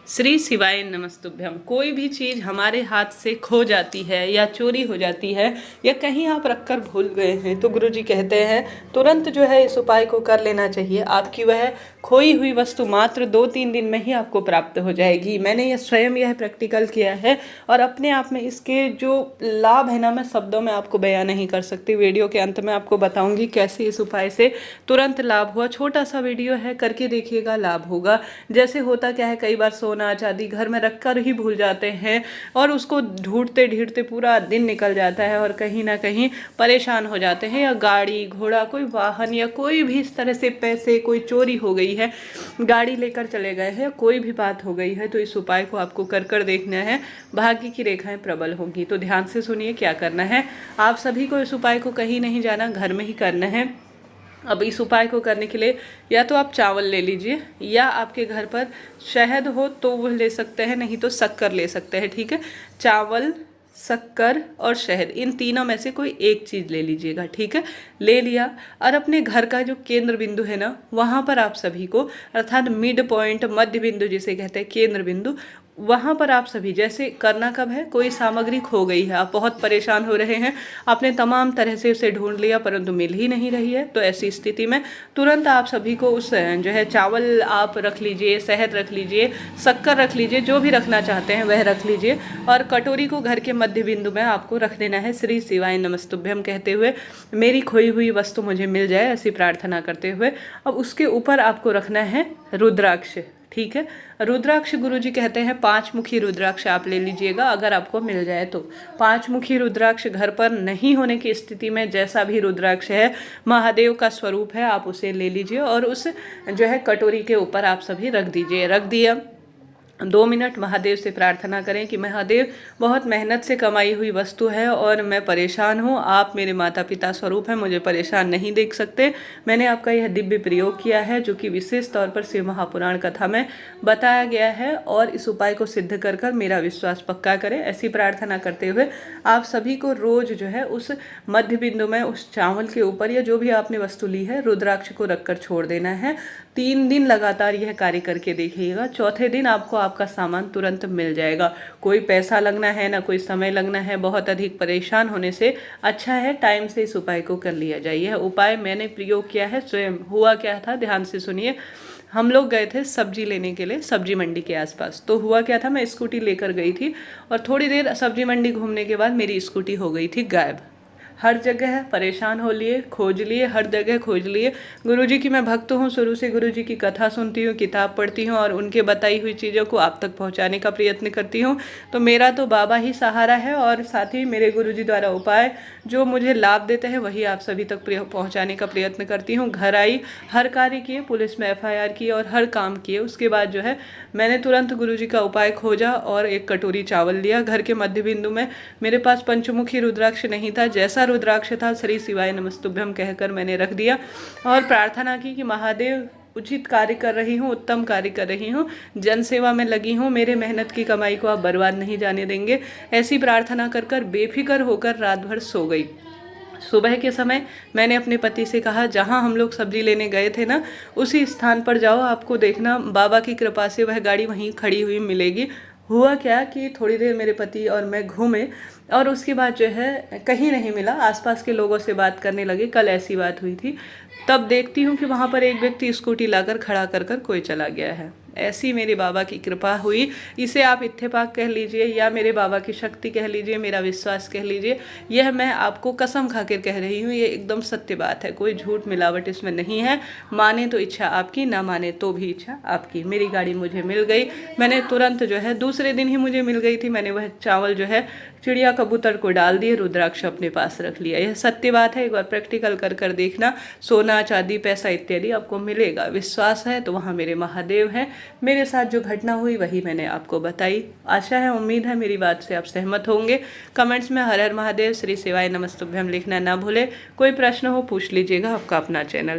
श्री शिवाय नमस्तुभ्यम। कोई भी चीज़ हमारे हाथ से खो जाती है या चोरी हो जाती है या कहीं आप रखकर भूल गए हैं तो गुरुजी कहते हैं तुरंत जो है इस उपाय को कर लेना चाहिए। आपकी वह खोई हुई वस्तु मात्र 2-3 दिन में ही आपको प्राप्त हो जाएगी। मैंने यह स्वयं प्रैक्टिकल किया है और अपने आप में इसके जो लाभ है ना, मैं शब्दों में आपको बयां नहीं कर सकती। वीडियो के अंत में आपको बताऊंगी कैसे इस उपाय से तुरंत लाभ हुआ। छोटा सा वीडियो है, करके देखिएगा, लाभ होगा। जैसे होता क्या है, कई बार सोना चांदी घर में रख कर ही भूल जाते हैं और उसको ढूंढते ढूंढते पूरा दिन निकल जाता है और कहीं ना कहीं परेशान हो जाते हैं। या गाड़ी घोड़ा कोई वाहन या कोई भी इस तरह से पैसे कोई चोरी हो गई है, गाड़ी लेकर चले गए हैं, कोई भी बात हो गई है, तो इस उपाय को आपको कर कर देखना है। भाग्य की रेखाएं प्रबल होंगी। तो ध्यान से सुनिए क्या करना है। आप सभी को इस उपाय को कहीं नहीं जाना, घर में ही करना है। अब इस उपाय को करने के लिए या तो आप चावल ले लीजिए या आपके घर पर शहद हो तो वो ले सकते हैं, नहीं तो शक्कर ले सकते हैं। ठीक है, चावल, शक्कर और शहद, इन तीनों में से कोई एक चीज़ ले लीजिएगा। ठीक है, ले लिया और अपने घर का जो केंद्र बिंदु है ना, वहाँ पर आप सभी को, अर्थात मिड पॉइंट, मध्य बिंदु जिसे कहते हैं केंद्र बिंदु, वहाँ पर आप सभी जैसे करना कब है, कोई सामग्री खो गई है, आप बहुत परेशान हो रहे हैं, आपने तमाम तरह से उसे ढूंढ लिया परंतु मिल ही नहीं रही है, तो ऐसी स्थिति में तुरंत आप सभी को उस जो है चावल आप रख लीजिए, शहद रख लीजिए, शक्कर रख लीजिए, जो भी रखना चाहते हैं वह रख लीजिए और कटोरी को घर के मध्य बिंदु में आपको रख देना है। श्री शिवाय नमस्तुभ्यम कहते हुए मेरी खोई हुई वस्तु मुझे मिल जाए, ऐसी प्रार्थना करते हुए अब उसके ऊपर आपको रखना है रुद्राक्ष। ठीक है, रुद्राक्ष गुरुजी कहते हैं 5 मुखी रुद्राक्ष आप ले लीजिएगा अगर आपको मिल जाए तो। 5 मुखी रुद्राक्ष घर पर नहीं होने की स्थिति में जैसा भी रुद्राक्ष है, महादेव का स्वरूप है, आप उसे ले लीजिए और उस जो है कटोरी के ऊपर आप सभी रख दीजिए। रख दिया, 2 मिनट महादेव से प्रार्थना करें कि महादेव बहुत मेहनत से कमाई हुई वस्तु है और मैं परेशान हूँ, आप मेरे माता पिता स्वरूप हैं, मुझे परेशान नहीं देख सकते। मैंने आपका यह दिव्य प्रयोग किया है जो कि विशेष तौर पर शिव महापुराण कथा में बताया गया है और इस उपाय को सिद्ध कर कर मेरा विश्वास पक्का करें। ऐसी प्रार्थना करते हुए आप सभी को रोज जो है उस मध्य बिंदु में उस चावल के ऊपर या जो भी आपने वस्तु ली है रुद्राक्ष को रखकर छोड़ देना है। 3 दिन लगातार यह कार्य करके देखिएगा। चौथे दिन आपको आपका सामान तुरंत मिल जाएगा। कोई पैसा लगना है ना कोई समय लगना है। बहुत अधिक परेशान होने से अच्छा है टाइम से इस उपाय को कर लिया जाए। यह उपाय मैंने प्रयोग किया है स्वयं। हुआ क्या था, ध्यान से सुनिए। हम लोग गए थे सब्जी लेने के लिए सब्जी मंडी के आसपास। तो हुआ क्या था, मैं स्कूटी लेकर गई थी और थोड़ी देर सब्जी मंडी घूमने के बाद मेरी स्कूटी हो गई थी गायब। हर जगह परेशान हो लिए, खोज लिए, हर जगह खोज लिए। गुरुजी की मैं भक्त हूँ, शुरू से गुरुजी की कथा सुनती हूँ, किताब पढ़ती हूँ और उनके बताई हुई चीज़ों को आप तक पहुँचाने का प्रयत्न करती हूँ। तो मेरा तो बाबा ही सहारा है और साथ ही मेरे गुरुजी द्वारा उपाय जो मुझे लाभ देते हैं वही आप सभी तक पहुँचाने का प्रयत्न करती हूँ। घर आई, हर कार्य किए, पुलिस में FIR की और हर काम किए। उसके बाद जो है मैंने तुरंत गुरुजी का उपाय खोजा और एक कटोरी चावल लिया। घर के मध्य बिंदु में मेरे पास पंचमुखी रुद्राक्ष नहीं था, जैसा रुद्राक्ष था श्री शिवाय नमस्तुभ्यम कहकर मैंने रख दिया और प्रार्थना की कि महादेव उचित कार्य कर रही हूँ, उत्तम कार्य कर रही हूँ, जन सेवा में लगी हूँ, मेरे मेहनत की कमाई को आप बर्बाद नहीं जाने देंगे। ऐसी प्रार्थना कर कर बेफिक्र होकर रात भर सो गई। सुबह के समय मैंने अपने पति से कहा जहाँ हम लोग सब्जी लेने गए थे ना उसी स्थान पर जाओ, आपको देखना बाबा की कृपा से वह गाड़ी वहीं खड़ी हुई मिलेगी। हुआ क्या कि थोड़ी देर मेरे पति और मैं घूमे और उसके बाद जो है कहीं नहीं मिला। आसपास के लोगों से बात करने लगे, कल ऐसी बात हुई थी। तब देखती हूँ कि वहाँ पर एक व्यक्ति स्कूटी लाकर खड़ा कर कर कोई चला गया है। ऐसी मेरे बाबा की कृपा हुई। इसे आप इत्तेफाक कह लीजिए या मेरे बाबा की शक्ति कह लीजिए, मेरा विश्वास कह लीजिए। यह मैं आपको कसम खाकर कह रही हूँ, ये एकदम सत्य बात है, कोई झूठ मिलावट इसमें नहीं है। माने तो इच्छा आपकी, ना माने तो भी इच्छा आपकी। मेरी गाड़ी मुझे मिल गई। मैंने तुरंत जो है दूसरे दिन ही मुझे मिल गई थी। मैंने वह चावल जो है चिड़िया कबूतर को डाल दिए, रुद्राक्ष अपने पास रख लिया। यह सत्य बात है, एक बार प्रैक्टिकल कर कर देखना। सोना चांदी पैसा इत्यादि आपको मिलेगा। विश्वास है तो वहाँ मेरे महादेव हैं। मेरे साथ जो घटना हुई वही मैंने आपको बताई। आशा है, उम्मीद है मेरी बात से आप सहमत होंगे। कमेंट्स में हर हर महादेव, श्री शिवाय नमस्तुभ्यम लिखना ना भूले। कोई प्रश्न हो पूछ लीजिएगा, आपका अपना चैनल है।